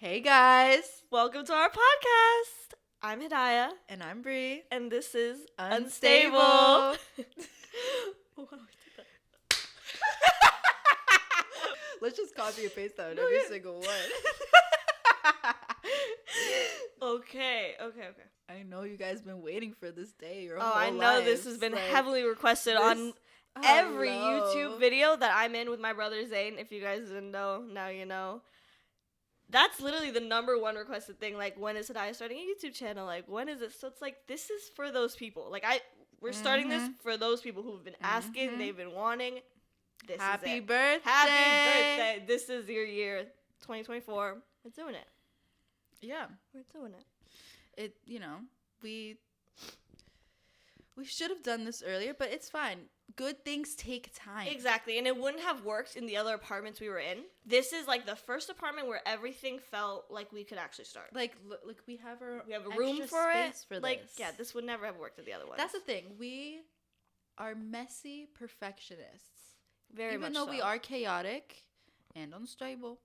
Hey guys, Welcome to our podcast. I'm Hidaya, and I'm Bree. and this is Unstable. Unstable. Let's just copy and paste that in No, every yeah. single one. Okay. I know you guys been waiting for this day your Oh, whole I know lives. this has been Like, heavily requested on every YouTube video that I'm in with my brother Zane. If you guys didn't know, now you know. That's literally the number one requested thing. Like, when is Hidaya starting a YouTube channel? Like, when is it? So it's like, this is for those people. Like, we're starting this for those people who've been asking, they've been wanting. This Happy is it. birthday. Happy birthday. This is your year, 2024. We're doing it. Yeah. We're doing it. We should have done this earlier, but it's fine. Good things take time. Exactly. And it wouldn't have worked in the other apartments we were in. This is like the first apartment where everything felt like we could actually start. Like we have a room for it. This would never have worked at the other ones. That's the thing. We are messy perfectionists. Very much so. Even though we are chaotic and unstable,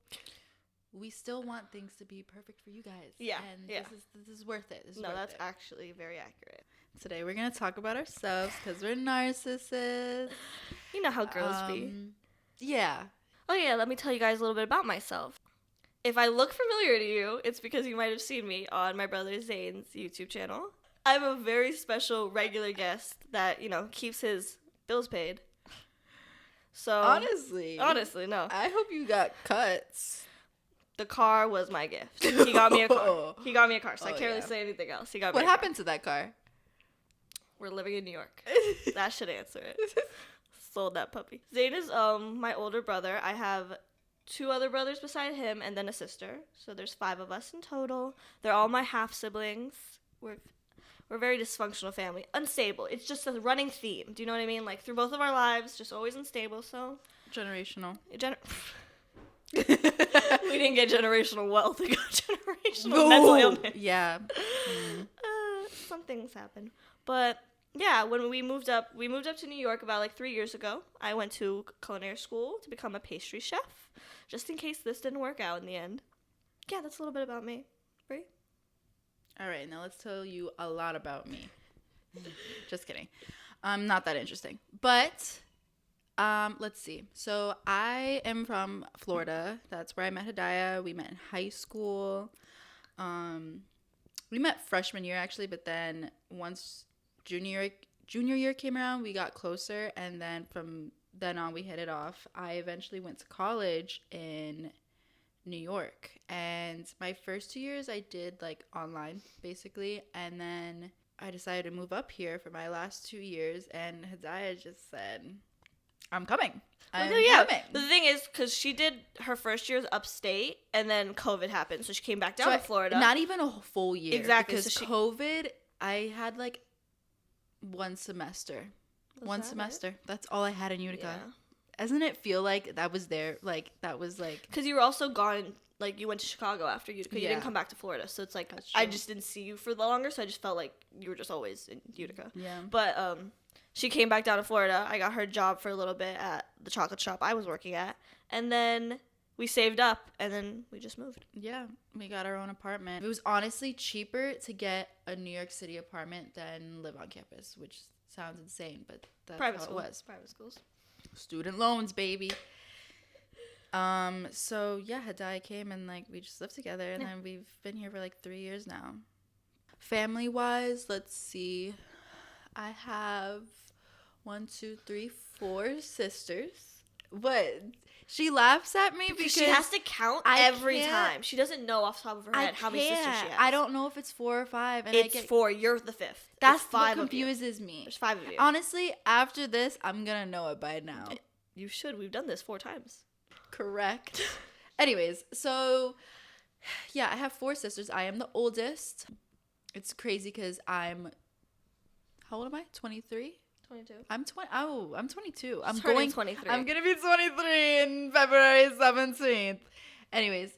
we still want things to be perfect for you guys. Yeah. And yeah. This is worth it. That's actually very accurate. Today we're going to talk about ourselves because we're narcissists. You know how girls be. Yeah. Oh, yeah. Let me tell you guys a little bit about myself. If I look familiar to you, it's because you might have seen me on my brother Zane's YouTube channel. I'm a very special regular guest that, keeps his bills paid. So Honestly, no. I hope you got cuts. The car was my gift. He got me a car. So I can't really say anything else. He got me a car. What happened to that car? We're living in New York. That should answer it. Sold that puppy. Zane is my older brother. I have 2 other brothers beside him and then a sister. So there's 5 of us in total. They're all my half siblings. We're a very dysfunctional family. Unstable. It's just a running theme. Do you know what I mean? Like, through both of our lives, just always unstable. So Generational. We didn't get generational wealth. We got generational mental illness. Yeah. Some things happen. But yeah, when we moved up to New York about 3 years ago. I went to culinary school to become a pastry chef, just in case this didn't work out in the end. Yeah, that's a little bit about me. Brie? All right, now let's tell you a lot about me. Just kidding. Not that interesting. But let's see. So I am from Florida. That's where I met Hidaya. We met in high school. We met freshman year actually, but then once junior year came around, we got closer, and then from then on we hit it off. I eventually went to college in New York, and my first 2 years I did online basically, and then I decided to move up here for my last 2 years, and Hidaya just said, I'm coming. I'm coming. The thing is, because she did her first years upstate, and then COVID happened, so she came back down to Florida. Not even a full year. Exactly. Because COVID, I had 1 semester. One semester. That's all I had in Utica. Yeah. Doesn't it feel like that was there? That was because you were also gone. You went to Chicago after Utica. You didn't come back to Florida, so it's I just didn't see you for the longer, so I just felt like you were just always in Utica. Yeah. But she came back down to Florida. I got her job for a little bit at the chocolate shop I was working at, and then we saved up, and then we just moved. Yeah, we got our own apartment. It was honestly cheaper to get a New York City apartment than live on campus, which sounds insane, but that's how it was. Private schools. Student loans, baby. So yeah, Hidaya came and we just lived together, and then we've been here for 3 years now. Family wise, let's see. I have 4 sisters. But she laughs at me because she has to count every time. She doesn't know off the top of her head how many sisters she has. I don't know if it's 4 or 5. And it's 4. You're the 5th. That's 5 what confuses me. There's 5 of you. Honestly, after this, I'm gonna know it by now. You should. We've done this 4 times. Correct. Anyways, so yeah, I have 4 sisters. I am the oldest. It's crazy because how old am I? 23? 22. I'm 22. I'm going 23. I'm gonna be 23 in February 17th. Anyways,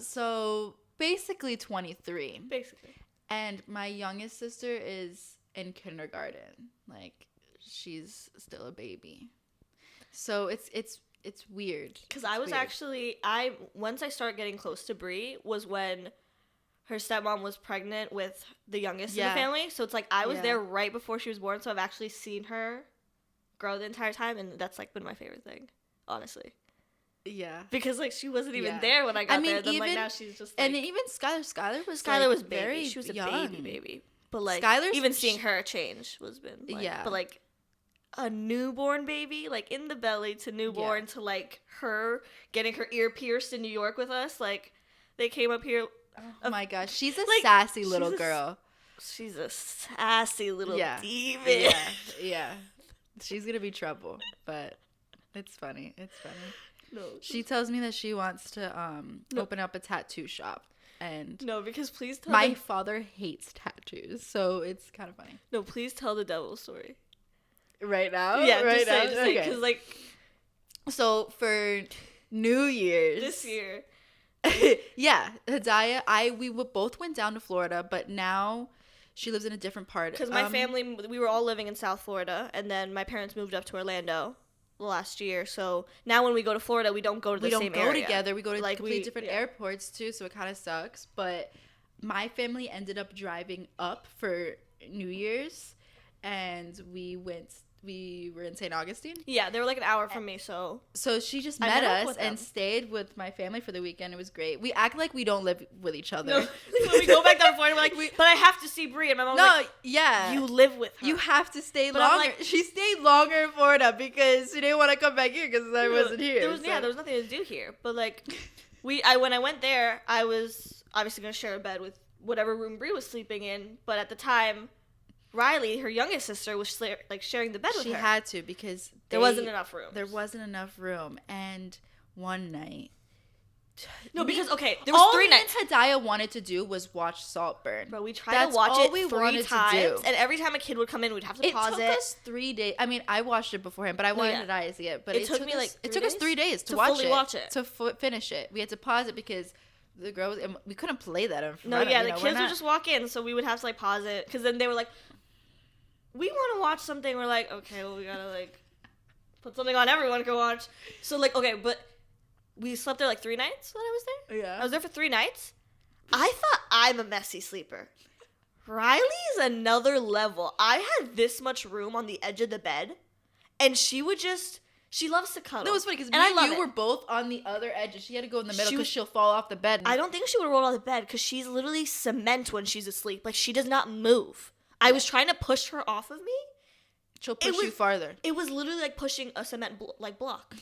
so basically 23. Basically. And my youngest sister is in kindergarten. She's still a baby. So it's it's weird. Because I was actually, once I started getting close to Brie was when her stepmom was pregnant with the youngest in the family. So it's like I was there right before she was born. So I've actually seen her grow the entire time. And that's like been my favorite thing, honestly. Yeah. Because like she wasn't even there when I got there. Then like now she's just like. And even Skylar was baby. Very she was young. a baby. But like Skylar's, even seeing her change was been like, but like a newborn baby, like in the belly to newborn to like her getting her ear pierced in New York with us, like they came up here. Oh my gosh, she's a sassy little girl. She's a sassy little demon. Yeah. She's gonna be trouble, but it's funny. No, she tells me that she wants to open up a tattoo shop, and because please tell my father hates tattoos, so it's kind of funny. No, please tell the devil story. Right now? Yeah, right just now. Say, because like, so for New Year's this year. Yeah, Hidaya, we both went down to Florida, but now she lives in a different part. Because my family, we were all living in South Florida, and then my parents moved up to Orlando last year. So now when we go to Florida, we don't go to the same area. We don't go together. We go to completely different airports too, so it kind of sucks. But my family ended up driving up for New Year's, and we were in St. Augustine. Yeah, they were like an hour from me, so she just met us and stayed with my family for the weekend. It was great. We act like we don't live with each other. No. When we go back down to Florida, we're like, but I have to see Brie. And my mom's like, yeah. You live with her. You have to stay longer. Like, she stayed longer in Florida because she didn't want to come back here because I wasn't here. There was nothing to do here. But like, when I went there, I was obviously going to share a bed with whatever room Brie was sleeping in. But at the time, Riley, her youngest sister, was like sharing the bed with her. She had to because there wasn't enough room. There wasn't enough room, and one night. No, because there was 3 nights. All Hidaya wanted to do was watch Saltburn. Bro, we tried to watch it 3 times, and every time a kid would come in, we'd have to pause it. It took us 3 days. I mean, I watched it beforehand, but I wanted Hidaya to see it. But it took us 3 days to watch it. To finish it. We had to pause it because the girls, we couldn't play that in front of, the kids would just walk in, so we would have to like pause it because then they were like, we want to watch something. We're like, okay, well, we gotta like put something on everyone can watch. So like, okay, but we slept there like 3 nights when I was there. Yeah, I was there for 3 nights. I thought I'm a messy sleeper. Riley's another level. I had this much room on the edge of the bed, and she loves to cuddle. No, it's funny because me and you were both on the other edge, and she had to go in the middle because she'll fall off the bed. I don't think she would have rolled off the bed because she's literally cement when she's asleep. Like, she does not move. I was trying to push her off of me. She'll push you farther. It was literally like pushing a cement block.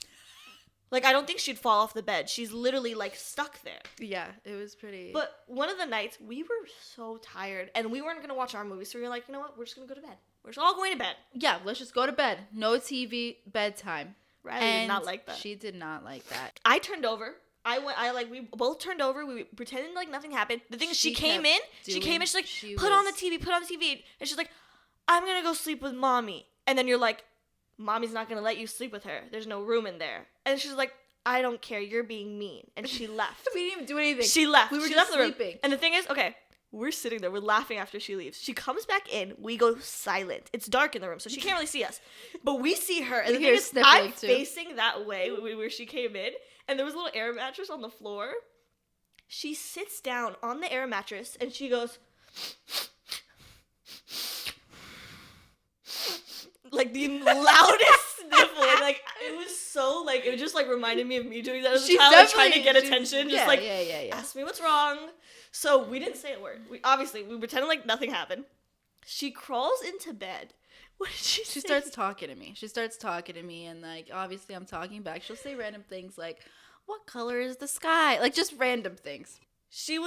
Like, I don't think she'd fall off the bed. She's literally like stuck there. Yeah, it was pretty. But one of the nights, we were so tired, and we weren't going to watch our movie, so we were like, you know what? We're just going to go to bed. We're just all going to bed. Yeah, let's just go to bed. No TV, bedtime. Riley did not like that. She did not like that. I turned over. We both turned over. We pretended like nothing happened. The thing is, she came in, she's like, put on the TV. And she's like, I'm going to go sleep with mommy. And then you're like, mommy's not going to let you sleep with her. There's no room in there. And she's like, I don't care. You're being mean. And she left. We didn't even do anything. She left. We were just sleeping. The room. And the thing is, okay, we're sitting there. We're laughing after she leaves. She comes back in. We go silent. It's dark in the room, so she can't really see us. But we see her. And the thing is, I'm facing that way where she came in. And there was a little air mattress on the floor. She sits down on the air mattress and she goes, like the loudest sniffle. And like, it was so like, it just like reminded me of me doing that as a child, like, trying to get attention. Just ask me what's wrong. So we didn't say a word. We pretended like nothing happened. She crawls into bed. What did she say? She starts talking to me. And like, obviously I'm talking back. She'll say random things like, what color is the sky? Like, just random things. She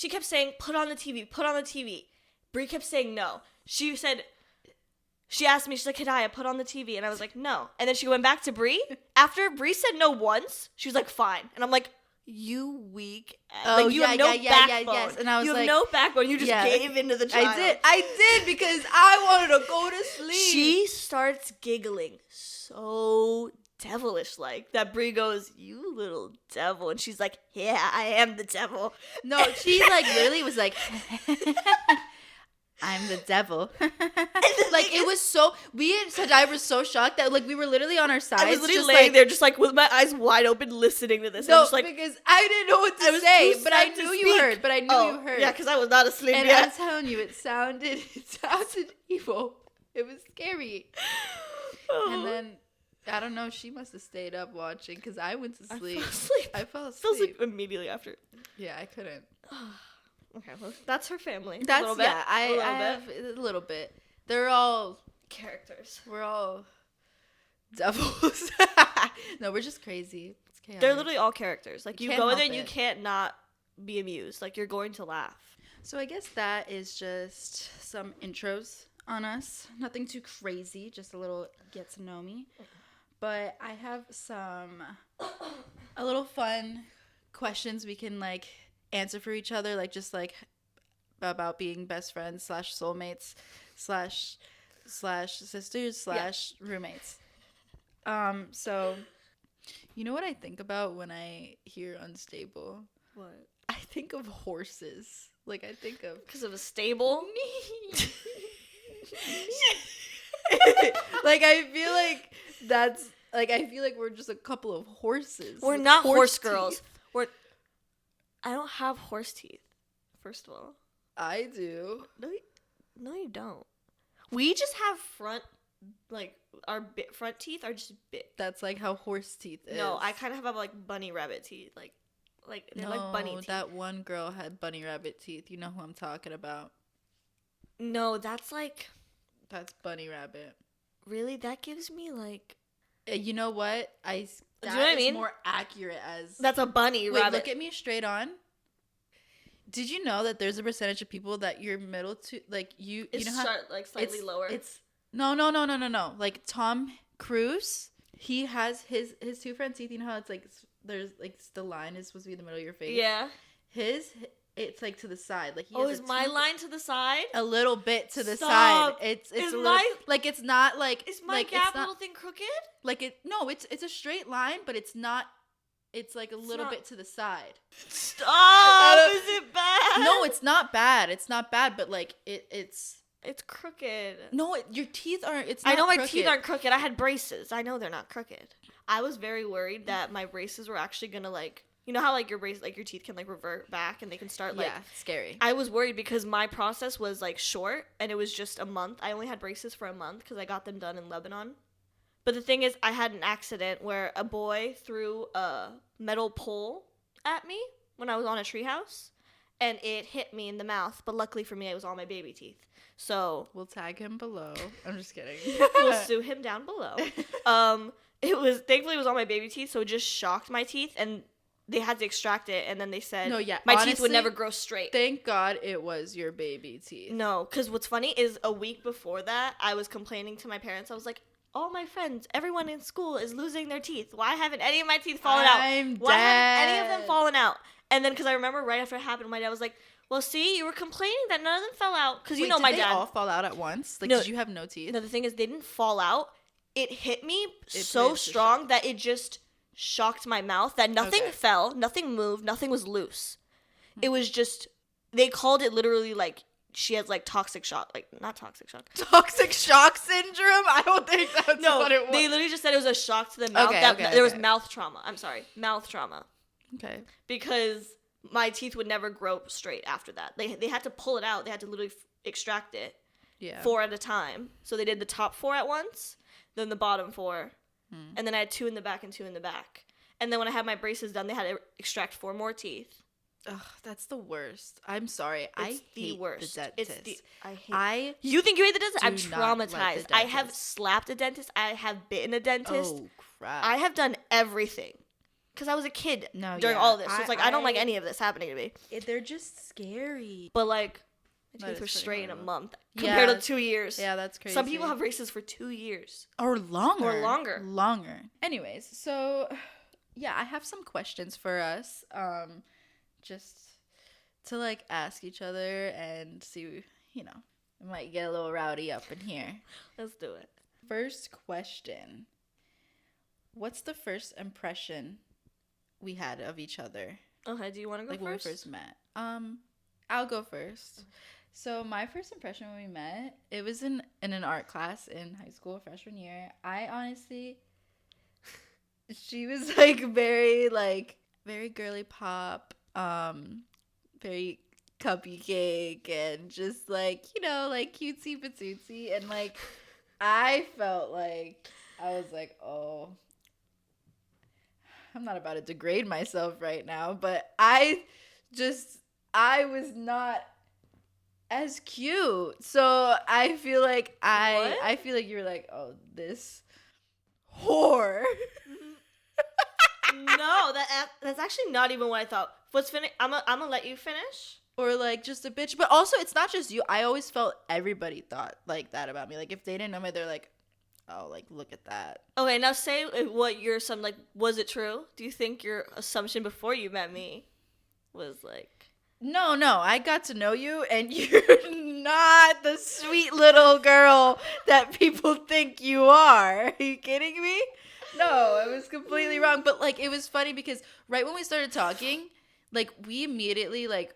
kept saying, put on the TV. Brie kept saying no. She asked me, she's like, Hidaya, put on the TV. And I was like, no. And then she went back to Brie. After Brie said no once, she was like, fine. And I'm like, you weak ass. Oh, like, you have no backbone. Yes. And I was you have no backbone. You just gave into the child. I did because I wanted to go to sleep. She starts giggling so devilish like that. Brie goes, you little devil. And she's like, yeah, I am the devil. No, she like literally was like, I'm the devil. Like, it was so, we and Hidaya were so shocked that, like, we were literally on our sides. I was literally just laying like, there just like with my eyes wide open listening to this. No, I'm just like, because I didn't know what I to was say, too but I sad to knew you speak. heard. But I knew you heard. Yeah, because I was not asleep and yet. I'm telling you, it sounded evil. It was scary. And then, I don't know, she must have stayed up watching because I went to sleep. I fell asleep Immediately after. Yeah, I couldn't. Okay, well, that's her family. That's, a little bit. yeah, I have a little bit. They're all characters. We're all devils. No, we're just crazy. It's chaotic. They're literally all characters. Like, you go in there and you it. can't not be amused. Like, you're going to laugh. So I guess that is just some intros on us. Nothing too crazy, just a little get to know me. But I have a little fun questions we can, like, answer for each other, like, just, like, about being best friends / soulmates / sisters / roommates. So, you know what I think about when I hear unstable? What? I think of horses. Like, I think of... Because of a stable? Like, I feel like that's... Like, I feel like we're just a couple of horses. We're not horse girls. I don't have horse teeth, first of all. I do. No, you don't. We just have our front teeth are just big. That's like how horse teeth is. No, I kind of have like bunny rabbit teeth. Like they're like bunny teeth. That one girl had bunny rabbit teeth. You know who I'm talking about. No, that's bunny rabbit. Really? That gives me like... You know what? Do you know what I mean? More accurate as... That's a bunny rabbit. Look at me straight on. Did you know that there's a percentage of people that your middle tooth, like you know how like slightly lower? It's no. Like Tom Cruise, he has his two front teeth. You know how it's like there's like the line is supposed to be in the middle of your face. Yeah. It's like to the side. Like is my line to the side? A little bit to the Stop. side. It's is a little, my like it's not like is my like, gap little thing crooked? Like it's a straight line, but it's not. It's like a little bit to the side. Stop! Is it bad? No, it's not bad. It's not bad, but like it's crooked. No, your teeth aren't. It's not I know my crooked. teeth aren't crooked. I had braces. I know they're not crooked. I was very worried that my braces were actually gonna like, you know how like your your teeth can like revert back and they can start like scary. I was worried because my process was like short and it was just a month. I only had braces for a month because I got them done in Lebanon. But the thing is, I had an accident where a boy threw a metal pole at me when I was on a treehouse, and it hit me in the mouth. But luckily for me, it was all my baby teeth. So we'll tag him below. I'm just kidding. We'll sue him down below. Thankfully it was all my baby teeth, so it just shocked my teeth, and they had to extract it. And then they said, my teeth would never grow straight. Thank God it was your baby teeth. No, because what's funny is a week before that, I was complaining to my parents. I was like, all my friends, everyone in school is losing their teeth. Why haven't any of my teeth fallen out? Why haven't any of them fallen out? And then, because I remember right after it happened, my dad was like, well, see, you were complaining that none of them fell out. Because, you know, my dad... Did they all fall out at once? Like, did you have no teeth? No, the thing is, they didn't fall out. It hit me so strong that it just shocked my mouth. That nothing fell, nothing moved, nothing was loose. It was just... They called it literally, like... She has like toxic shock, like not toxic shock. Toxic shock syndrome? I don't think that's what it was. They literally just said it was a shock to the mouth. There was mouth trauma. I'm sorry, mouth trauma. Okay. Because my teeth would never grow straight after that. They had to pull it out. They had to literally extract it. Yeah. 4 at a time. So they did the top 4 at once, then the bottom 4, and then I had 2 in the back and 2 in the back. And then when I had my braces done, they had to extract 4 more teeth. Ugh, that's the worst. I'm sorry. I hate the dentist. You think you hate the dentist? I'm traumatized. I have slapped a dentist. I have bitten a dentist. Oh, crap. I have done everything. Because I was a kid during all this. So it's like, I don't like any of this happening to me. They're just scary. But like, my teeth were straight in a month compared to 2 years. Yeah, that's crazy. Some people have braces for 2 years. Or longer. Longer. Anyways, so, yeah, I have some questions for us. Just to like ask each other and see, you know, it might get a little rowdy up in here. Let's do it. First question. What's the first impression we had of each other? Okay, do you want to go first? When we first met. I'll go first. So my first impression when we met, it was in an art class in high school, freshman year. I honestly, she was very girly pop, very cupcake and just like cutesy patootsy, and like I felt like I was like, oh, I'm not about to degrade myself right now, but I was not as cute. So I feel like What? I feel like you're like, oh, this whore. No, that's actually not even what I thought. What's finish? I'm gonna let you finish. Or like just a bitch. But also it's not just you. I always felt everybody thought like that about me. Like if they didn't know me, they're like, oh, like look at that. Okay, now say what your assumption, like, was it true? Do you think your assumption before you met me was like... No, I got to know you, and you're not the sweet little girl that people think you are. Are you kidding me? No, it was completely wrong. But like, it was funny because right when we started talking, like we immediately like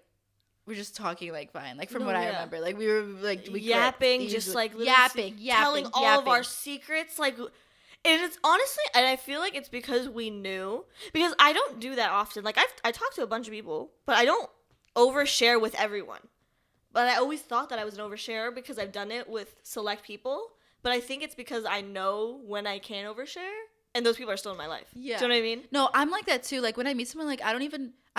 were just talking like fine. Like from what I remember, like we were like we yapping, just like yapping, telling all of our secrets, like. And it's honestly, and I feel like it's because we knew, because I don't do that often. Like I talk to a bunch of people, but I don't overshare with everyone. But I always thought that I was an oversharer because I've done it with select people. But I think it's because I know when I can overshare, and those people are still in my life. Yeah. Do you know what I mean? No, I'm like that too. Like when I meet someone, like I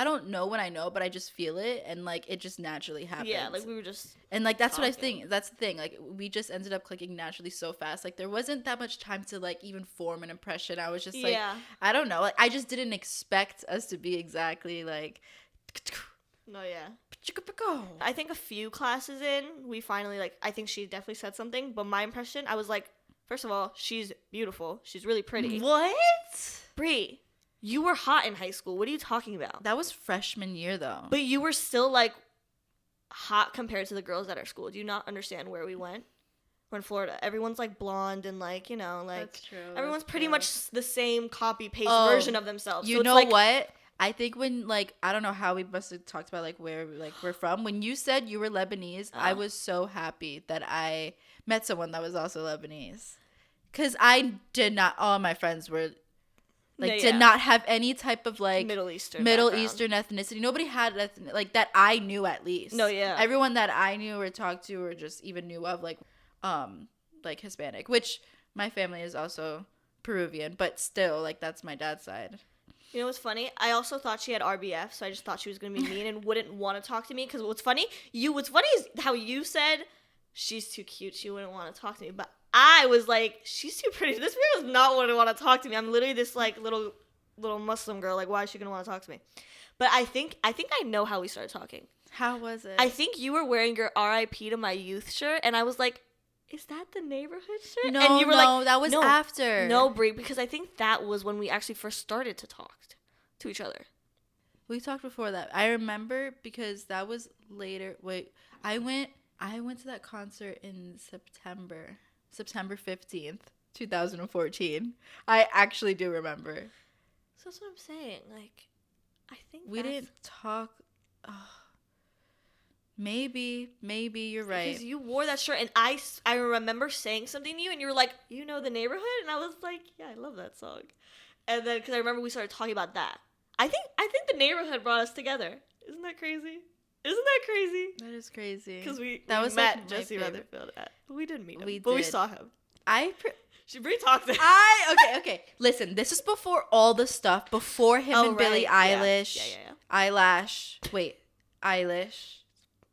don't know when I know, but I just feel it, and like it just naturally happens. Yeah, like we were just and like that's talking. what I think. That's the thing. Like we just ended up clicking naturally so fast. Like there wasn't that much time to like even form an impression. I was just like, I don't know. Like I just didn't expect us to be exactly like. No, yeah. I think a few classes in, we finally like. I think she definitely said something, but my impression, I was like, first of all, she's beautiful. She's really pretty. What? Brie, you were hot in high school. What are you talking about? That was freshman year, though. But you were still, like, hot compared to the girls at our school. Do you not understand where we went? We're in Florida. Everyone's, like, blonde and, like, you know, like... That's true. Everyone's pretty much the same copy-paste version of themselves. You know what? I think when, like, I don't know how we must have talked about, like, where, like, we're from. When you said you were Lebanese, I was so happy that I met someone that was also Lebanese. Because I did not... All my friends were... Like, did not have any type of, like... Middle Eastern ethnicity. Nobody had, like, that I knew, at least. No, yeah. Everyone that I knew or talked to or just even knew of, like Hispanic. Which, my family is also Peruvian. But still, like, that's my dad's side. You know what's funny? I also thought she had RBF, so I just thought she was going to be mean and wouldn't want to talk to me. Because what's funny is how you said, she's too cute, she wouldn't want to talk to me. But I was like, she's too pretty. This girl does not want to talk to me. I'm literally this like little Muslim girl. Like, why is she gonna want to talk to me? But I think I know how we started talking. How was it? I think you were wearing your R.I.P. to my youth shirt, and I was like, is that the neighborhood shirt? No, and you were like, that was after. No, Brie, because I think that was when we actually first started to talk to each other. We talked before that. I remember because that was later. Wait, I went to that concert in September 15th, 2014. I actually do remember. So that's what I'm saying. Like, I think we didn't talk. Maybe you're right. Because you wore that shirt, and I remember saying something to you, and you were like, you know the neighborhood? And I was like, yeah, I love that song. And then, because I remember we started talking about that. I think the neighborhood brought us together. Isn't that crazy? That is crazy. Because we met like Jesse Rutherford. We didn't meet him, but we saw him. Brie talked to him. Okay. Listen, this is before all the stuff. Before him and Billie Eilish. Yeah. Eilish. Billie Eilish.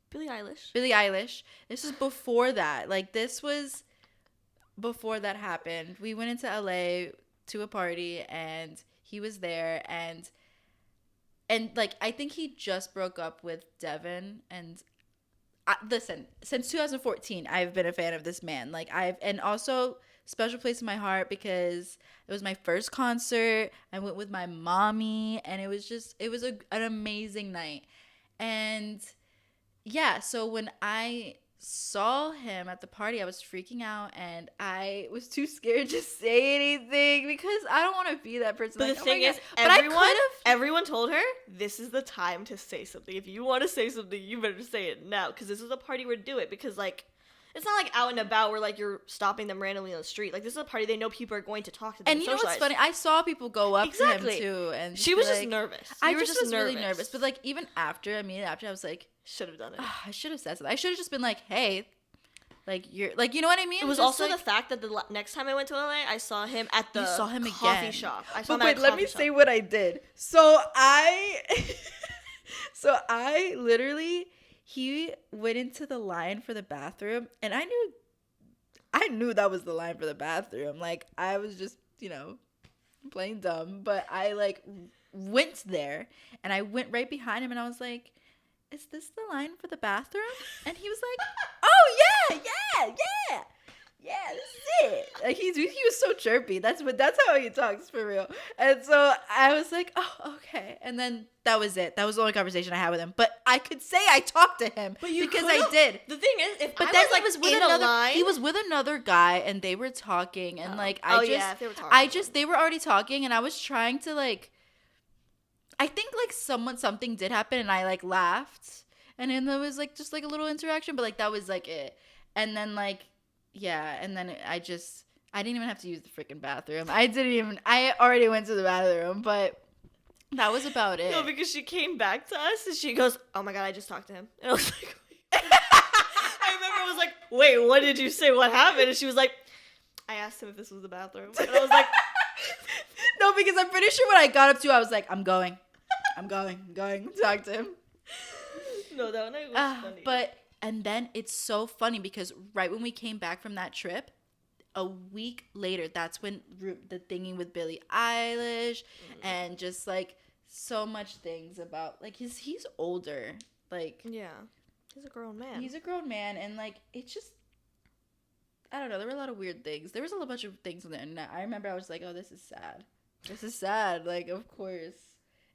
Billie Eilish. This is before that. Like, this was before that happened. We went into LA to a party, and he was there, and like, I think he just broke up with Devin, and listen, since 2014, I've been a fan of this man. Like, and also special place in my heart because it was my first concert. I went with my mommy, and it was an amazing night. And yeah, so when I saw him at the party, I was freaking out and I was too scared to say anything because I don't want to be that person. But like, the oh my thing God. is, But I could've. everyone told her, this is the time to say something. If you want to say something, you better say it now, because this is a party where do it. Because, like, it's not like out and about where, like, you're stopping them randomly on the street. Like, this is a party they know people are going to talk to them And you know what's funny? I saw people go up to him too, and she was like, just nervous. I just was really nervous. But like even after, I was like, should have done it. I should have said something. I should have just been like, hey, like you're like, you know what I mean? It was just also like, the fact that the next time I went to LA, I saw him at the coffee again. Shop. I saw but him at wait, a let coffee me shop. say what I did. So I literally, he went into the line for the bathroom, and I knew that was the line for the bathroom. Like I was just, playing dumb, but I like went there and I went right behind him and I was like, is this the line for the bathroom? And he was like, oh yeah, this is it. Like he was so chirpy. That's how he talks for real. And so I was like, oh, okay. And then that was it. That was the only conversation I had with him. But I could say I talked to him because I did. The thing is, but then he was with another guy and they were talking and like if they were talking. they were already talking and I was trying to like, I think like something did happen and I like laughed and then there was like just like a little interaction, but like that was like it. And then like, yeah, and then I didn't even have to use the freaking bathroom. I already went to the bathroom, but that was about it. No, because she came back to us and she goes, oh my God, I just talked to him. And I was like, I remember I was like, wait, what did you say? What happened? And she was like, I asked him if this was the bathroom. And I was like, no, because I'm pretty sure when I got up to, I was like, I'm going to talk to him. No, that one was funny. And then it's so funny because right when we came back from that trip, a week later, that's when the thingy with Billie Eilish and just like so much things about like he's older. Like, yeah, he's a grown man. He's a grown man. And like, it just, I don't know. There were a lot of weird things. There was a bunch of things on the internet. I remember I was like, oh, this is sad. Like, of course.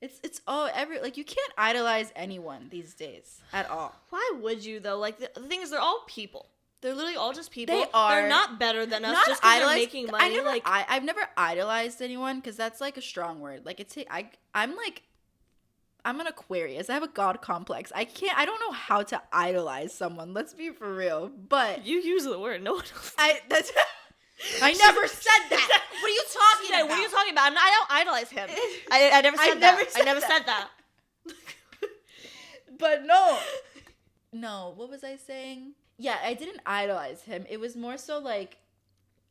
It's all like you can't idolize anyone these days at all. Why would you though? Like the thing is, they're all people. They're literally all just people. They are. They're not better than us just because they're making money. I've never idolized anyone because that's like a strong word. Like I'm an Aquarius. I have a God complex. I don't know how to idolize someone. Let's be for real. But you use the word. No one else. I never said that. What are you talking about? What are you talking about? I don't idolize him. I never said that. I never said that. But no. What was I saying? Yeah, I didn't idolize him. It was more so like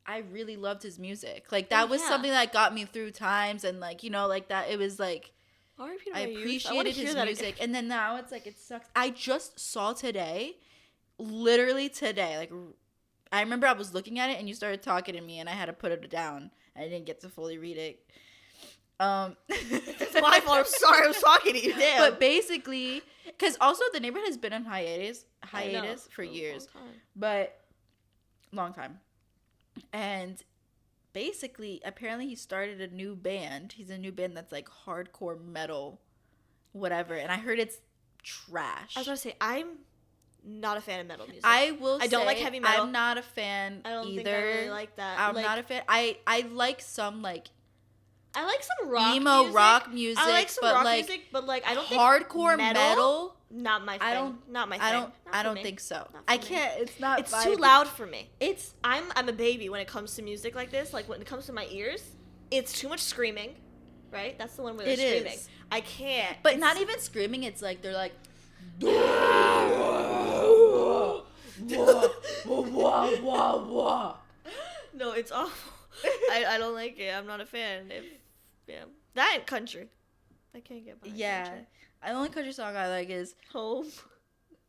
I really loved his music. Like that was something that got me through times and like like that. It was like I appreciated his music. And then now it's like it sucks. I just saw literally today, like. I remember I was looking at it and you started talking to me and I had to put it down. I didn't get to fully read it. It's my fault. I'm sorry. I was talking to you. Damn. But basically, because also the neighborhood has been on hiatus for years. Long time. And basically, apparently he started a new band. He's a new band that's like hardcore metal, whatever. And I heard it's trash. I was going to say, I'm not a fan of metal music. I don't like heavy metal. I'm not a fan I don't either. think I really like that. I'm not a fan. I like some like I like some rock emo music. rock music. I like some rock music, but like I don't think hardcore metal. Not my thing. I don't think so. I can't. It's not. It's too loud for me. I'm a baby when it comes to music like this. Like when it comes to my ears, it's too much screaming. Right? That's the one where they're screaming. Is. I can't. But not even screaming. It's like they're like. No, it's awful. I don't like it. I'm not a fan. That and country. I can't get behind country. The only country song I like is Home.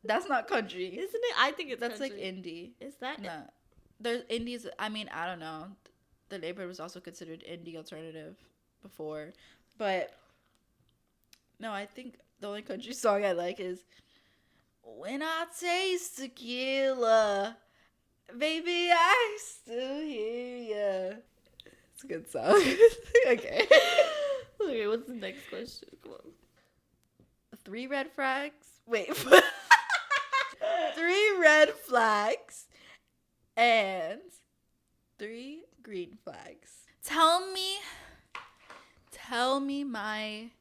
That's not country. Isn't it? I think that's country. like indie. Is that? No. There's indies. I mean, I don't know. The neighborhood was also considered indie alternative before. But no, I think the only country song I like is When I Taste Tequila, Baby, I Still Hear Ya. It's a good song. Okay. Okay, what's the next question? Come on. 3 red flags. Wait. 3 3 red flags and 3 green flags. Tell me my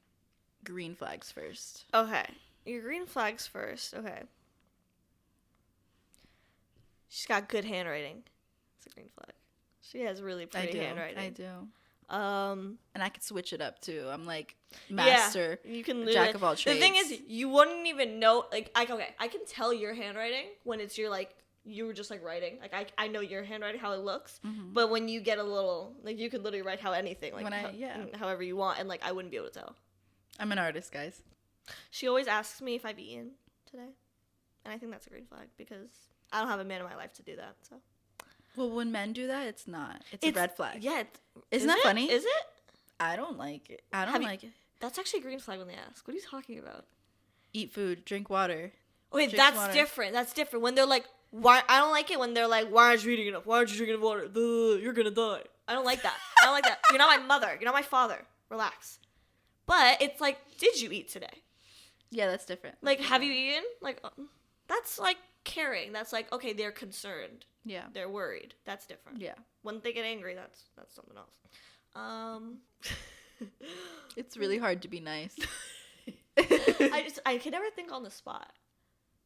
green flags first. Okay. Your green flags first. Okay. She's got good handwriting. It's a green flag. She has really pretty handwriting. I do. And I could switch it up too. I'm like master, you can jack of all trades. The thing is, you wouldn't even know. Like, I can tell your handwriting when it's your like you were just like writing. Like I know your handwriting how it looks, but when you get a little like you could literally write how anything like however you want, and like I wouldn't be able to tell. I'm an artist, guys. She always asks me if I've eaten today, and I think that's a green flag because I don't have a man in my life to do that. So. Well, when men do that, it's not. It's a red flag. Yeah. Isn't that funny? Is it? I don't like it. I don't like it. That's actually a green flag when they ask. What are you talking about? Eat food, drink water. Wait, that's different. That's different. When they're like, why? I don't like it when they're like, why aren't you eating enough? Why aren't you drinking water? You're gonna die. I don't like that. I don't like that. You're not my mother. You're not my father. Relax. But it's like, did you eat today? Yeah, that's different. Like, have you eaten? Like, that's like caring. That's like, okay, they're concerned. Yeah. They're worried. That's different. Yeah. When they get angry, that's something else. It's really hard to be nice. I can never think on the spot.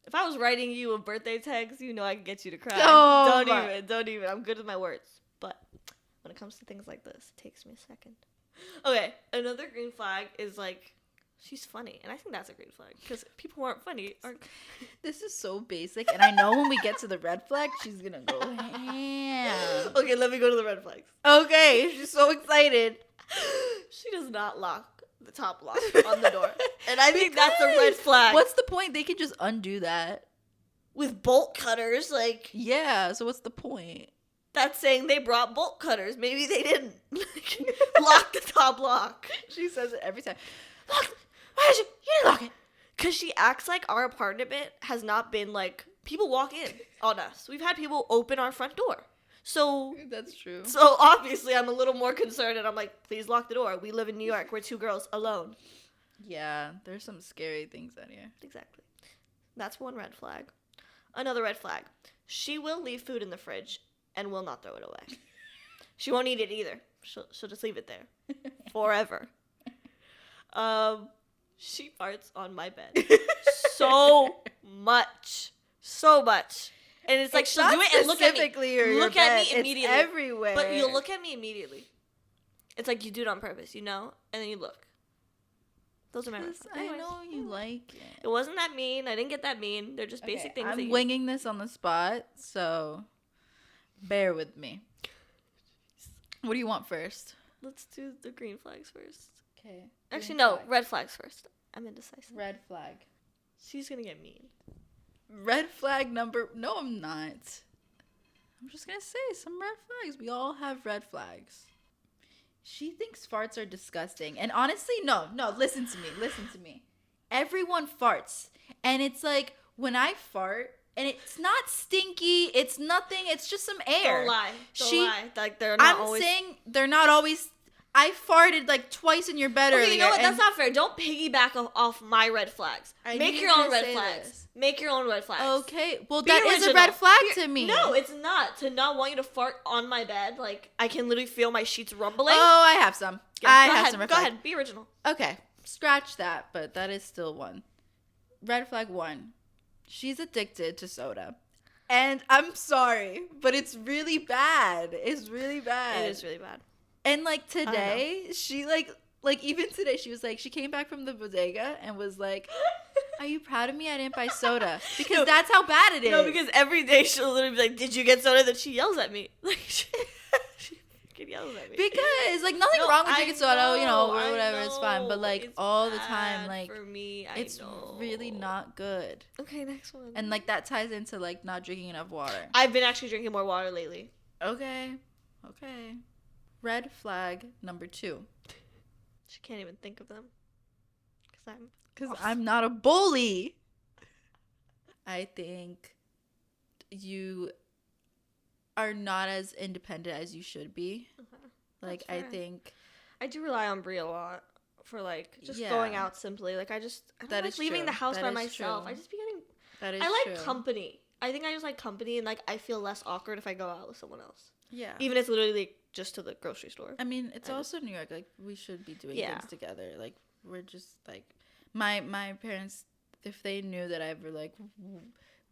If I was writing you a birthday text, you know I can get you to cry. Oh, Don't even. I'm good with my words. But when it comes to things like this, it takes me a second. Okay, another green flag is like, she's funny. And I think that's a green flag. Because people who aren't funny aren't... This is so basic. And I know when we get to the red flag, she's going to go ham. Okay, let me go to the red flags. Okay, she's so excited. She does not lock the top lock on the door. And I think that's a red flag. What's the point? They can just undo that. With bolt cutters, like... Yeah, so what's the point? That's saying they brought bolt cutters. Maybe they didn't lock the top lock. She says it every time. Lock. Why did you didn't lock it? Because she acts like our apartment has not been like people walk in on us. We've had people open our front door. So that's true. So obviously I'm a little more concerned, and I'm like, please lock the door. We live in New York. We're 2 girls alone. Yeah, there's some scary things out here. Exactly. That's one red flag. Another red flag. She will leave food in the fridge and will not throw it away. She won't eat it either. She'll just leave it there forever. She farts on my bed so much, and it's like she'll do it and look at me immediately. It's everywhere. But you'll look at me immediately. It's like you do it on purpose, and then you look. Those are my red flags. I know you like it. It wasn't that mean. I didn't get that mean. They're just basic things. I'm winging this on the spot, so bear with me. What do you want first? Let's do the green flags first. Okay. Actually, no. Red flags first. I'm indecisive. Red flag. She's gonna get mean. Red flag number... No, I'm not. I'm just gonna say some red flags. We all have red flags. She thinks farts are disgusting. And honestly, no, listen to me. Everyone farts. And it's like, when I fart, and it's not stinky, it's nothing, it's just some air. Don't lie. Like, they're not always... I'm saying they're not always... I farted like twice in your bed earlier. You know what? That's not fair. Don't piggyback off my red flags. Make your own red flags. Make your own red flags. Okay. Well, that is a red flag to me. No, it's not. To not want you to fart on my bed, like, I can literally feel my sheets rumbling. Oh, I have some. I have some red flags. Go ahead. Be original. Okay. Scratch that, but that is still one. Red flag 1. She's addicted to soda. And I'm sorry, but it's really bad. It's really bad. It is really bad. And, like, today, she, like, even today, she was like, she came back from the bodega and was like, are you proud of me? I didn't buy soda. Because that's how bad it is. No, because every day she'll literally be like, did you get soda? Then she yells at me. Like, she fucking yells at me. Because, like, nothing wrong with drinking soda, you know, or whatever, it's fine. But, like, all the time, like, for me, it's really not good. Okay, next one. And, like, that ties into, like, not drinking enough water. I've been actually drinking more water lately. Okay. Red flag number 2. She can't even think of them. Because I'm not a bully. I think you are not as independent as you should be. Like, I think... I do rely on Brie a lot for, like, just going out simply. Like, I don't like leaving the house by myself. I just be getting... That is I like company. I think I just like company, and like I feel less awkward if I go out with someone else. Yeah. Even if it's literally like, just to the grocery store. I mean, it's also New York. Like, we should be doing Yeah. things together. Like, we're just like, my parents, if they knew that I ever like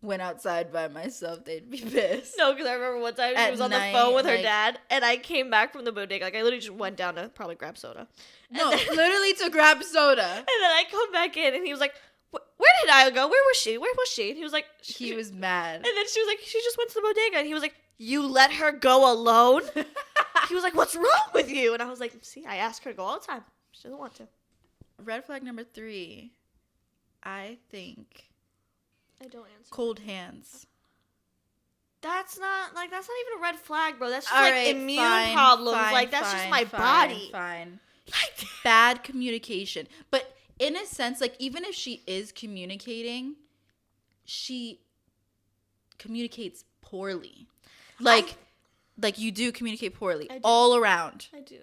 went outside by myself, they'd be pissed. No, because I remember one time she was on the phone with her dad, and I came back from the bodega. Like, I literally just went down to probably grab soda. No, literally to grab soda. And then I come back in, and he was like, where did I go? Where was she? Where was she? And he was like... He was mad. And then she was like, she just went to the bodega. And he was like, you let her go alone? He was like, what's wrong with you? And I was like, see, I ask her to go all the time. She doesn't want to. Red flag number 3, I think... I don't answer. Cold hands. That's not even a red flag, bro. That's just all like right, immune problems. Like, that's just my body. Fine. Bad communication. But in a sense, like, even if she is communicating, she communicates poorly. Like you do communicate poorly all around. I do.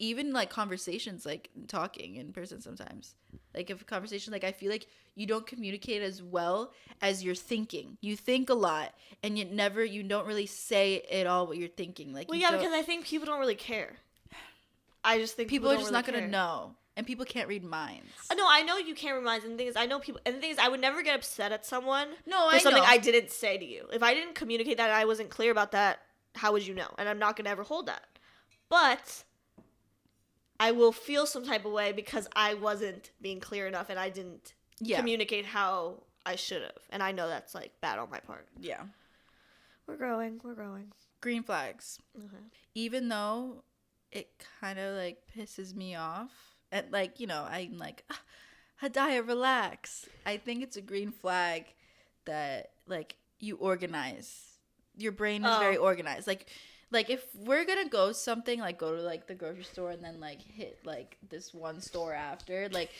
Even conversations, like talking in person sometimes. Like, if a conversation, like, I feel like you don't communicate as well as you're thinking. You think a lot, and you don't really say it all what you're thinking. Like, well, yeah, because I think people don't really care. I just think people are just really not gonna know, and people can't read minds. No, I know you can't read minds, and the thing is, I know people, and the thing is, I would never get upset at someone for something I didn't say to you. If I didn't communicate that and I wasn't clear about that, how would you know? And I'm not gonna ever hold that. But I will feel some type of way because I wasn't being clear enough and I didn't communicate how I should have. And I know that's, like, bad on my part. Yeah. We're growing. Green flags. Okay. Even though it kind of, like, pisses me off. And, like, you know, I'm like, Hidaya, relax. I think it's a green flag that, like, you organize. Your brain is very organized. Like, if we're gonna go something, like, go to, like, the grocery store and then, like, hit, like, this one store after, like,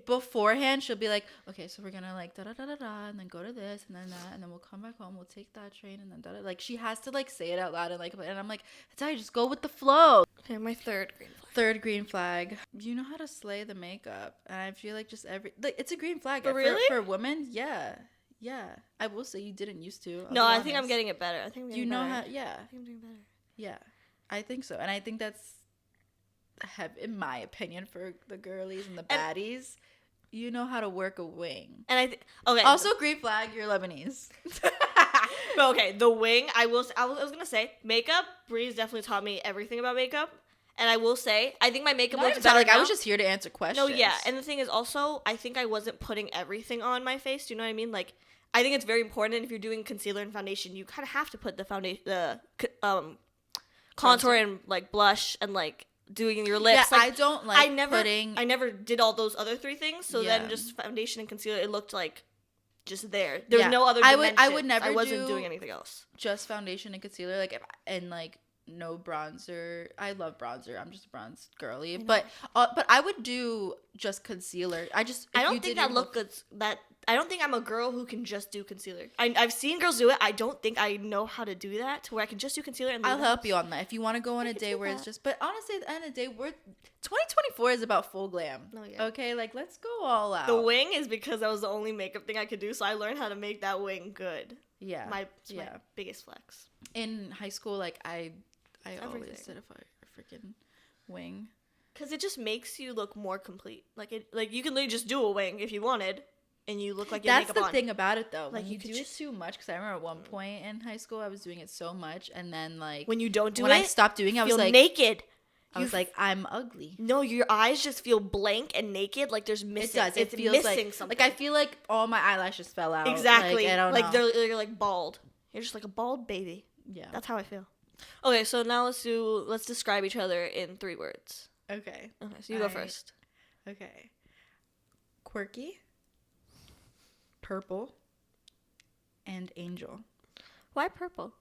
beforehand, she'll be like, okay, so we're gonna, like, da-da-da-da-da, and then go to this, and then that, and then we'll come back home, we'll take that train, and then da-da. Like, she has to, like, say it out loud, and I'm like, Hidaya, just go with the flow. Okay, my third green flag. Third green flag. You know how to slay the makeup, and I feel like just it's a green flag. But really? For women, yeah. I will say you didn't used to. No, I think I'm getting it better. I think I'm getting better. How? Yeah. I think I'm doing better. Yeah, I think so, and I think that's, in my opinion, for the girlies and the baddies, you know how to work a wing. And okay. Also, green flag, you're Lebanese. But okay, the wing. I was gonna say makeup. Bree's definitely taught me everything about makeup, and I will say I think my makeup looks better. Like, now. I was just here to answer questions. No, yeah, and the thing is also I think I wasn't putting everything on my face. Do you know what I mean? Like, I think it's very important if you're doing concealer and foundation, you kind of have to put the foundation, contour and, like, blush and, like, doing your lips. Yeah, like, I don't like I never did all those other 3 things. So then just foundation and concealer, it looked like just there. There was no other dimension. I would never. I wasn't doing anything else. Just foundation and concealer, like, and, like, no bronzer. I love bronzer. I'm just a bronze girly. But I would do just concealer. I don't think that look good. I don't think I'm a girl who can just do concealer. I've seen girls do it. I don't think I know how to do that to where I can just do concealer and I'll help you on that. If you want to go on a day where it's just, but honestly, at the end of the day, 2024 is about full glam. Oh, yeah. Okay, like, let's go all out. The wing is because that was the only makeup thing I could do, so I learned how to make that wing good. Yeah. My biggest flex. In high school, like, I Everything. always did a freaking wing. Cause it just makes you look more complete. Like you can literally just do a wing if you wanted, and you look like you have makeup on. That's the thing about it, though. Like, when you do it too much, because I remember at one point in high school I was doing it so much, and then, like, when you don't do when it, I stopped doing, I was like naked. I was like, I'm ugly. No, your eyes just feel blank and naked. Like there's missing. It does. It feels missing like something. Like, I feel like all my eyelashes fell out. Exactly. Like, I don't know. You're like bald. You're just like a bald baby. Yeah. That's how I feel. Okay, so now let's describe each other in 3 words. Okay. Okay, so you go first. Okay. Quirky, purple, and angel. Why purple?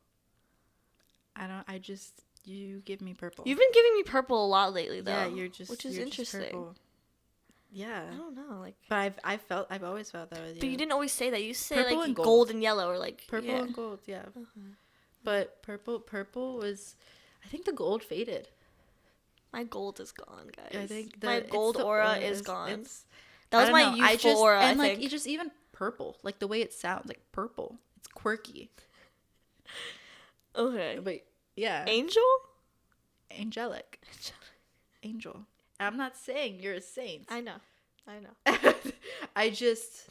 You give me purple. You've been giving me purple a lot lately, though. Yeah, which is interesting. Purple. Yeah. I don't know, like. But I've always felt that with you. But you didn't always say that. You say purple like and gold and yellow, or like purple and gold. Yeah. But purple was, I think the gold faded. My gold is gone, guys. I think my gold aura is gone. That was my youthful aura. And, I like, think. you just even purple, like the way it sounds, like purple. It's quirky. Okay. But yeah. Angel? Angelic. Angel. I'm not saying you're a saint. I know. I just,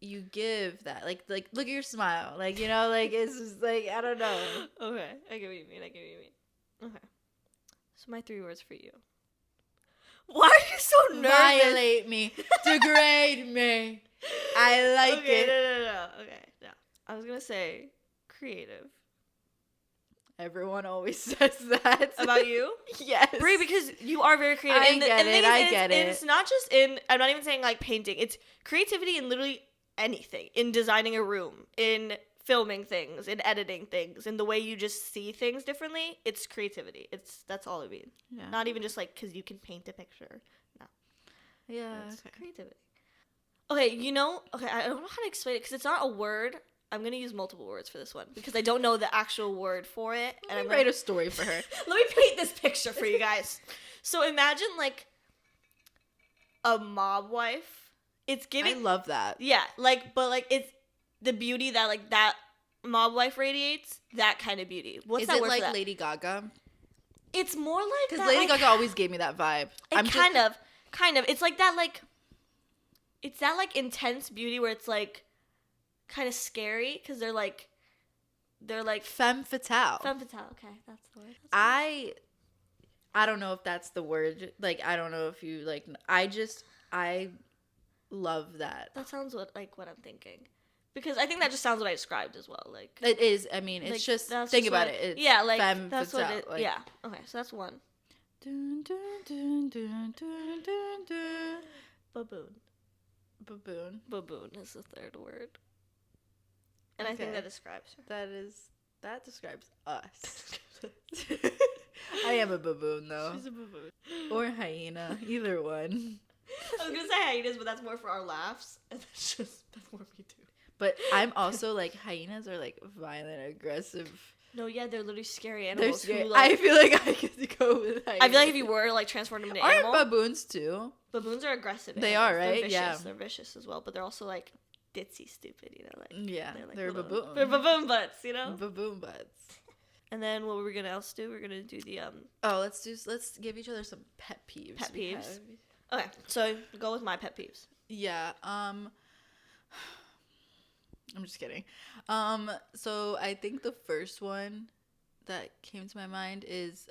you give that, like look at your smile, like, you know, like it's just like, I don't know. Okay, I get what you mean. Okay, so my 3 words for you. Why are you so nervous? Violate me, degrade me. I like okay, it. No. Okay, no. I was gonna say creative. Everyone always says that about you. Yes, Brie, because you are very creative. I get it. It's not just in. I'm not even saying like painting. It's creativity in literally anything. In designing a room, in filming things, in editing things, in the way you just see things differently. It's creativity. That's all I mean. Yeah. Not even just like because you can paint a picture. No. Yeah. It's creativity. Okay, Okay, I don't know how to explain it because it's not a word. I'm going to use multiple words for this one because I don't know the actual word for it. Let me write a story for her. Let me paint this picture for you guys. So imagine like a mob wife. It's giving. I love that. Yeah, but it's the beauty that like that mob wife radiates. That kind of beauty. What's that word for that? Is it like Lady Gaga? It's more like because Lady Gaga always gave me that vibe. Kind of. It's like that like. It's that like intense beauty where it's like. Kind of scary because they're like femme fatale. Okay, that's the word. I don't know if that's the word. Like, I don't know if you like. I love that. That sounds what I'm thinking, because I think that just sounds what I described as well. Like it is. I mean, it's just think about it. It's femme that's fatale. what it. Like, yeah. Okay, so that's one. Dun, dun, dun, dun, dun, dun, dun. Baboon is the 3rd word. And okay. I think that describes her. That describes us. I am a baboon, though. She's a baboon. Or hyena. Either one. I was going to say hyenas, but that's more for our laughs. And that's more me too. But I'm also like, hyenas are like violent, aggressive. No, yeah, they're literally scary animals. They're scary. I feel like I could go with hyenas. I feel like if you were like transformed into an animal. Aren't baboons too? Baboons are aggressive. They are, right? They're vicious. Yeah. They're vicious as well, but they're also like ditzy stupid, like yeah, they're little, baboon. They're baboon butts, baboon butts. And then what were we gonna else do? We're gonna do the let's give each other some pet peeves. Okay, so go with my pet peeves. Yeah. I'm just kidding. So I think the first one that came to my mind is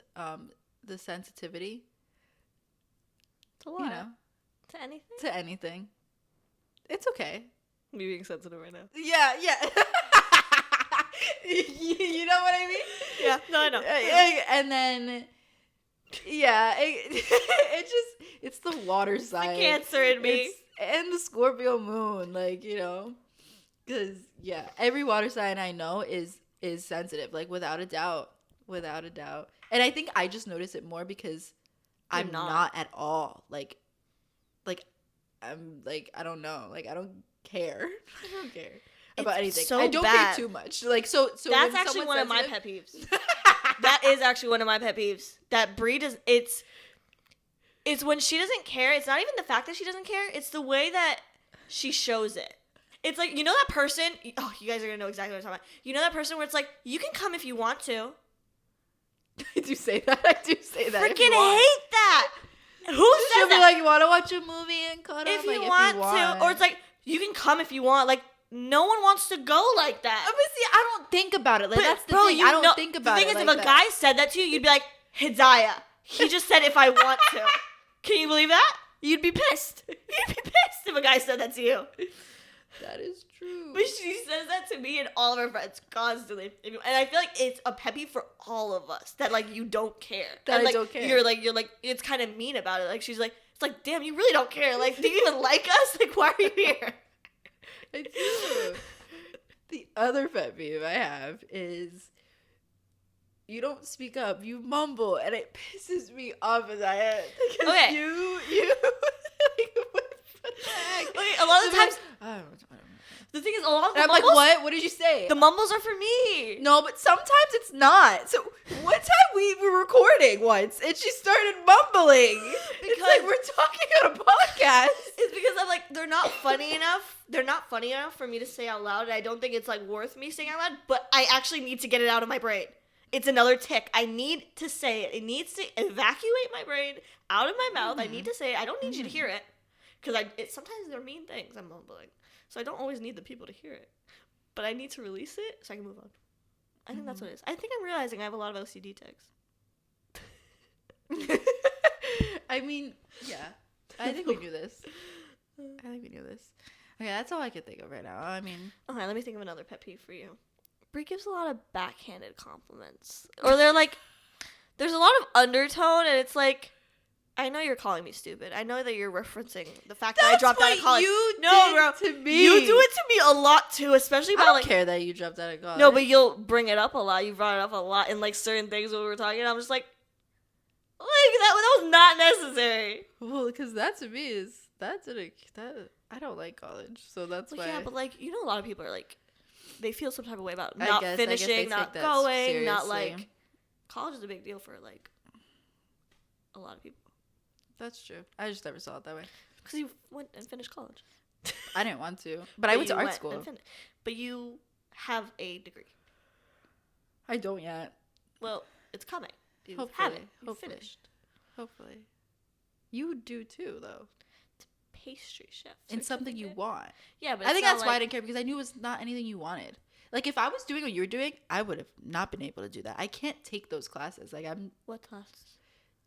the sensitivity. To what? To anything. To anything. It's okay. Me being sensitive right now. Yeah. You know what I mean? Yeah, no, I know. And then, yeah, it's the water sign. The Cancer in me. And the Scorpio moon, because, yeah, every water sign I know is sensitive, without a doubt. And I think I just notice it more because I'm not at all. I'm I don't know. I don't care. About anything. So I don't care too much. So that's actually one of my pet peeves. That is actually one of my pet peeves. That Brie does. It's when she doesn't care. It's not even the fact that she doesn't care. It's the way that she shows it. It's like, that person. Oh, you guys are gonna know exactly what I'm talking about. You know that person where it's like, you can come if you want to. I do say that. Freaking hate that. Who says that? You want to watch a movie and cuddle? If you want to, or it's like, you can come if you want. No one wants to go like that. But see, I don't think about it. That's the thing. I don't think about it. The thing is, if a guy said that to you, you'd be like, Hidaya, he just said if I want to. Can you believe that? You'd be pissed. You'd be pissed if a guy said that to you. That is true. But she says that to me and all of her friends constantly. And I feel like it's a pet peeve for all of us. That, you don't care. That I don't care. You're it's kind of mean about it. She's like, it's like, damn, you really don't care. Do you even like us? Why are you here? I do. The other pet peeve I have is you don't speak up. You mumble, and it pisses me off as I am. Okay. You. What the heck? A lot of times, I don't know. The thing is, a lot of the And I'm mumbles, like, what did you say? the mumbles are for me. No, but sometimes it's not. So one time we were recording once, and she started mumbling. It's like we're talking on a podcast. It's because I'm like, they're not funny enough. They're not funny enough for me to say out loud, and I don't think it's like worth me saying out loud. But I actually need to get it out of my brain. It's another tick. I need to say it. It needs to evacuate my brain out of my mouth. I need to say it. I don't need you to hear it, because sometimes they're mean things I'm mumbling. So I don't always need the people to hear it. But I need to release it so I can move on. I think that's what it is. I think I'm realizing I have a lot of OCD tics. I mean, yeah. I think we knew this. Okay, that's all I can think of right now. I mean... Okay, let me think of another pet peeve for you. Brie gives a lot of backhanded compliments. Or they're like... There's a lot of undertone, and it's like... I know you're calling me stupid. I know that you're referencing the fact that I dropped out of college. To me. You do it to me a lot too, especially about I don't care that you dropped out of college. No, but you'll bring it up a lot. You brought it up a lot in like certain things when we were talking. I'm just like that was not necessary. Well, because that to me is that I don't like college, so that's why. Yeah, but like a lot of people are like they feel some type of way about I not guess finishing, not going, seriously. not like college is a big deal for like a lot of people. That's true. I just never saw it that way. Because you went and finished college. I didn't want to, but I went to art school. But you have a degree. I don't yet. Well, it's coming. You hopefully, have it. You hopefully. finished. Hopefully. You do too, though. It's pastry chef. And something you want. Yeah, but I think that's why I didn't care, because I knew it was not anything you wanted. Like, if I was doing what you were doing, I would have not been able to do that. I can't take those classes. Like, What classes?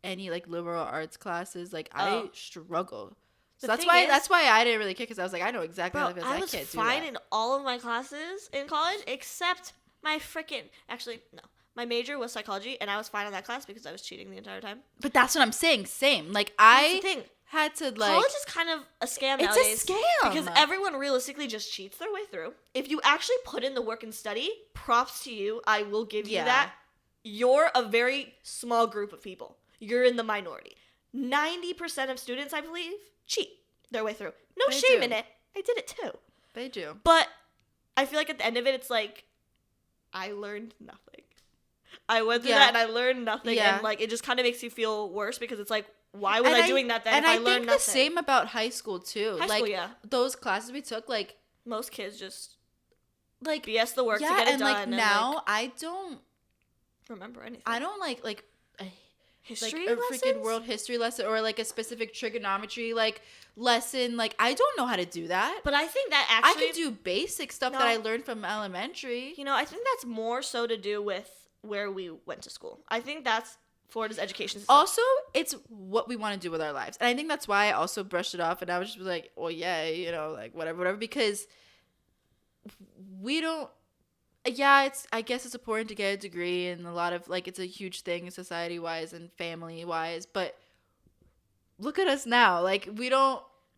Any like liberal arts classes, like I struggle. So that's why I didn't really care, because I was like, I know exactly how it feels. I can't do that. I was fine in all of my classes in college except my my major was psychology, and I was fine in that class because I was cheating the entire time. But that's what I'm saying. Same. Like that's the thing. Had to like college is kind of a scam nowadays. It's a scam because everyone realistically just cheats their way through. If you actually put in the work and study, props to you. I will give you that. You're a very small group of people. You're in the minority. 90% of students, I believe, cheat their way through. No shame in it. I did it too. They do. But I feel like at the end of it, it's like, I learned nothing. I went through that and I learned nothing. Yeah. And like, it just kind of makes you feel worse, because it's like, why was I doing that then if I learned nothing? And I think the same about high school too. Those classes we took, like. Most kids just like BS the work to get it done. Like now, I don't remember anything. I don't like history like a freaking world history lesson, or like a specific trigonometry like lesson. Like, I don't know how to do that. But I think that actually I could do basic stuff that I learned from elementary. I think that's more so to do with where we went to school. I think that's Florida's education system. Also, it's what we want to do with our lives. And I think that's why I also brushed it off, and I was just like, well, yeah, like whatever, because we don't. Yeah, I guess it's important to get a degree, and a lot of like it's a huge thing society-wise and family-wise, but look at us now. Like, we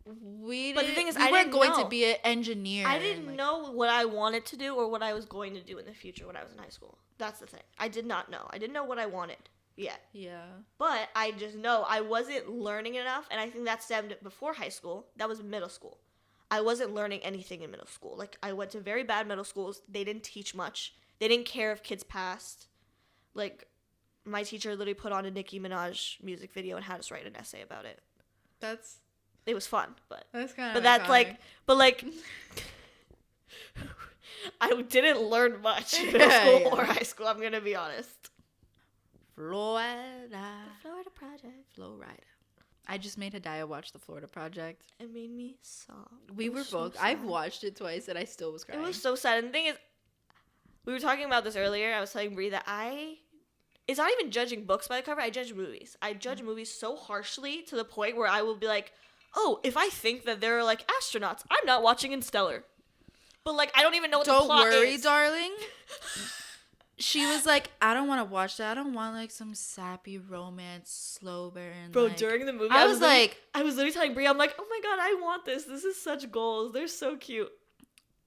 weren't going to be an engineer. I didn't know what I wanted to do or what I was going to do in the future when I was in high school. That's the thing. I did not know. I didn't know what I wanted yet. Yeah. But I just know I wasn't learning enough, and I think that stemmed before high school. That was middle school. I wasn't learning anything in middle school. Like, I went to very bad middle schools. They didn't teach much. They didn't care if kids passed. Like, my teacher literally put on a Nicki Minaj music video and had us write an essay about it. It was fun, but that's kind of. But that's iconic. I didn't learn much in middle school or high school. I'm gonna be honest. Florida. The Florida Project. Florida. I just made Hidaya watch the Florida Project. It made me sob. We were both. I've watched it twice, and I still was crying. It was so sad. And the thing is, we were talking about this earlier. I was telling Brie that it's not even judging books by the cover. I judge movies. I judge movies so harshly to the point where I will be like, oh, if I think that there are like astronauts, I'm not watching Interstellar. But like, I don't even know what the plot is. Don't worry, darling. She was like, I don't want to watch that. I don't want like some sappy romance, slow burn. Bro, like, during the movie, I was literally telling Brie, I'm like, oh my god, I want this. This is such goals. They're so cute.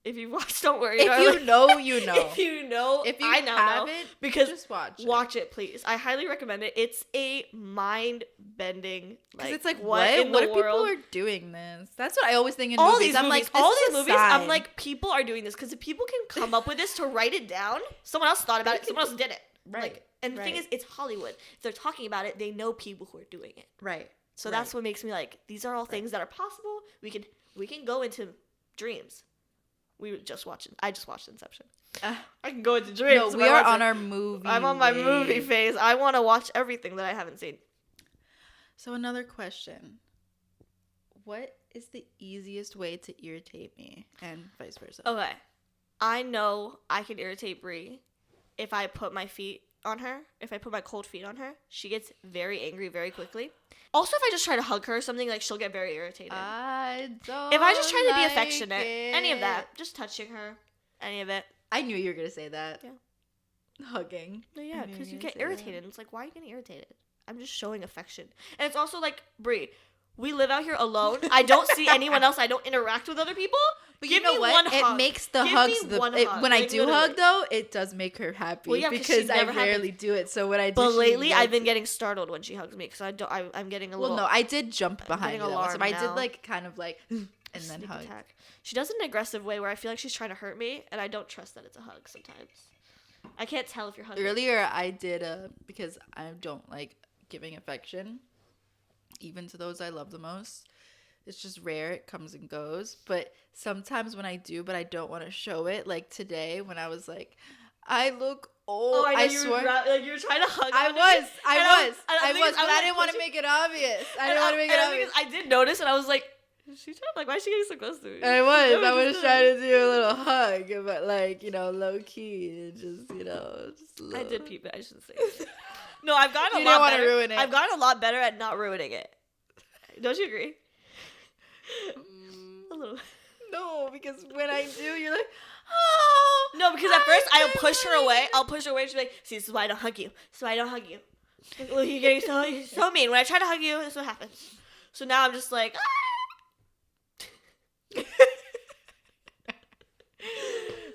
If you watch, don't worry. If darling. you know, you know. If you know, if you I now haven't, know. Because just watch it, please. I highly recommend it. It's a mind-bending. Because it's like, what in what the if world? people are doing this? That's what I always think in all movies. these I'm movies, like, this all is these a movies, I'm sign. like, people are doing this because if people can come up with this to write it down, someone else thought about it, someone else did it. Right. Like, and the thing is, it's Hollywood. If they're talking about it, they know people who are doing it. Right. So that's what makes me like, these are all things that are possible. We can go into dreams. I just watched Inception. I can go into dreams. No, we are on our movie. I'm on my movie phase. I want to watch everything that I haven't seen. So another question. What is the easiest way to irritate me and vice versa? Okay. I know I can irritate Brie if I put my feet on her. If I put my cold feet on her, she gets very angry very quickly. Also, if I just try to hug her or something, like, she'll get very irritated. I don't If I just try to be like affectionate, it. any of that, just touching her, any of it. I knew you were going to say that. Yeah. Hugging. No, yeah, because you get say irritated. It's like, why are you getting irritated? I'm just showing affection. And it's also like, Brie, we live out here alone. I don't see anyone else. I don't interact with other people. But Give you know me what? one It hug. makes the Give hugs me one hug. when I Like, do literally. hug though, it does make her happy Well, yeah, 'cause because she I never rarely do it. So when I do, But she lately, I've gets- been getting startled when she hugs me because I'm getting a little. Well, no, I did jump behind getting you. That one, so I alarmed did now. like kind of like and then sneak hug. attack. She does it in an aggressive way where I feel like she's trying to hurt me, and I don't trust that it's a hug sometimes. I can't tell if you're hugging. Earlier, I did because I don't like giving affection, even to those I love the most. It's just rare. It comes and goes. But sometimes when I do, but I don't want to show it. Like today, when I was like, I look old. Oh, I know I swear. you were trying to hug. I her, was, and but I didn't want to make it obvious. I didn't want to make it obvious. I did notice, and I was like, she's trying, like, why is she getting so close to me? I was trying to do a little hug, but like, low key, and just, just a little. I did peep it. I shouldn't say it. No, I've gotten a You lot didn't want to better. ruin it. I've gotten a lot better at not ruining it. Don't you agree? A little. No, because when I do, you're like, oh. No, because at first I'll push her away. I'll push her away. She's like, see, this is why I don't hug you. This is why I don't hug you. Like, look, you're getting so mean. When I try to hug you, this is what happens. So now I'm just like,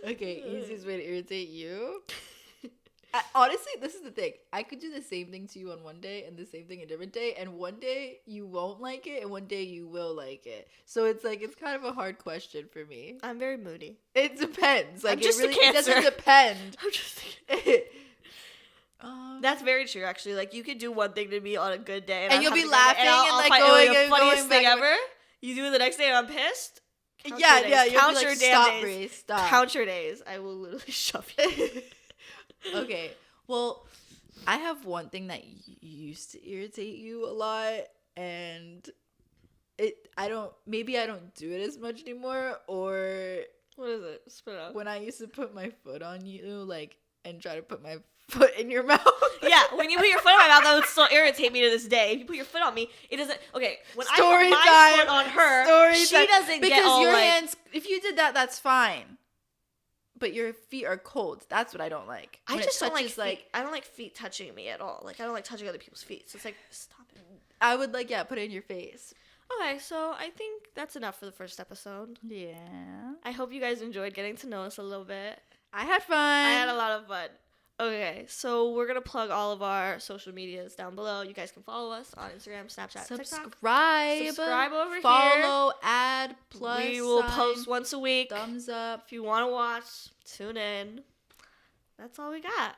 Okay, easiest way to irritate you. Honestly, this is the thing. I could do the same thing to you on one day and the same thing a different day, and one day you won't like it, and one day you will like it. So it's like it's kind of a hard question for me. I'm very moody. It depends. Like I'm just it really a Cancer. it doesn't depend. I'm just. Um, That's very true, actually. Like, you could do one thing to me on a good day, and you'll be and laughing and, like, it'll going be the and funniest going thing back and ever. You do it the next day, and I'm pissed. Count yeah, your days. yeah. You'll Count be your like, damn stop, days. Bree, stop. Count your days. I will literally shove you. Okay. Well, I have one thing that used to irritate you a lot, and I don't do it as much anymore, or What is it? Spit out. when I used to put my foot on you, like, and try to put my foot in your mouth. Yeah, when you put your foot on my mouth, that would still irritate me to this day. If you put your foot on me, it doesn't. Okay, when I Story put my time. foot on her, Story she time. doesn't because get all your like. hands. If you did that, that's fine. But your feet are cold. That's what I don't like. I When it just don't like touches, feet. I don't like feet touching me at all. Like, I don't like touching other people's feet. So it's like, stop it. I would like put it in your face. Okay, so I think that's enough for the first episode. Yeah. I hope you guys enjoyed getting to know us a little bit. I had fun. I had a lot of fun. Okay, so we're going to plug all of our social medias down below. You guys can follow us on Instagram, Snapchat, TikTok. Subscribe over here. Follow, add, plus. We will sign, post once a week. thumbs up. If you want to watch, tune in. That's all we got.